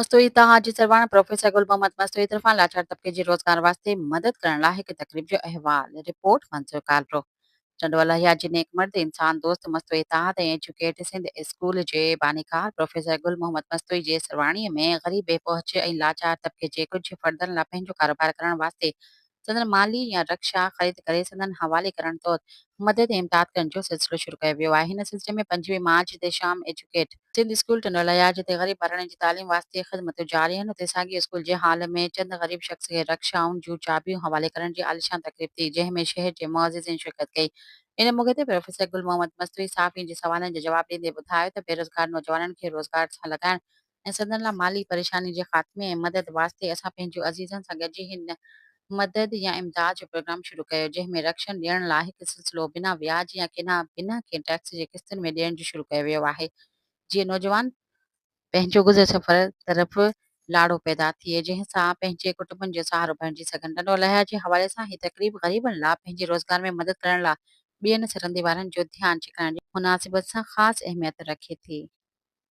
मस्तूरी तहां जी सरवाणा प्रोफेसर गुल मोहम्मद मस्तूरी तरफ़ां लाचार तबिके जे रोज़गार वास्ते मदद करण लाइ हिक तक़रीब जो अहवाल रिपोर्ट मंज़ूर कालरो। चंडोलाहिया जी नेक मर्द इंसान दोस्त मस्तूरी तहां ऐं एजुकेट सिंध स्कूल जे बानीकार प्रोफेसर गुल मोहम्मद मस्तूरी जे सरवाणीअ में ग़रीब बेपहुच ऐं लाचार तबिके जे कुझु फ़र्दनि लाइ पंहिंजो कारोबार करण वास्ते संदन माली या रक्षा ख़रीद करे संदन हवाले करण तौर मदद ऐं इमदाद करण जो सिलसिलो शुरू कयो वियो आहे। हिन सिलसिले में 25 मार्च ते शाम एजुकेट सिंध स्कूल टंडोलाया जिते ग़रीब ॿारनि जी तालीम वास्ते ख़िदमतूं जारी आहिनि उते साॻी स्कूल जे हाल में चंद ग़रीब शख़्स खे रक्षाउनि जूं चाबियूं हवाले करण जी आलिशान तक़रीब थी जंहिं में शहर जे मुअज़्ज़िज़ीन शिरकत कई। इन मौक़े ते प्रोफेसर गुल मोहम्मद मस्तूरी साफ़ियुनि जे सवालनि जो जवाब ॾींदे ॿुधायो त बेरोज़गार नौजवाननि खे रोज़गार सां लॻाइण ऐं संदन लाइ माली परेशानी जे ख़ात्मे ऐं मदद वास्ते असां पंहिंजो अज़ीज़नि सां गॾिजी हिन मदद या इमदाद जो प्रोग्राम शुरू कयो जंहिं में रक्षण ॾियण लाइ हिकु सिलसिलो बिना व्याज या बिना के टैक्स जे किस्तनि में ॾियण जो शुरू कयो वियो आहे। जीअं नौजवान पंहिंजो गुज़र सफ़र तरफ़ लाड़ो पैदा थिए जंहिं सां पंहिंजे कुटुंबनि जो सहारो बणिजी सघनि। टंडोलाहिया जे हवाले सां ही तक़रीब ग़रीबनि लाइ पंहिंजे रोज़गार में मदद करण लाइ ॿियनि सरहदी वारनि जो ध्यानु छिकाइण जी मुनासिबत सां ख़ासि अहमियत रखे थी।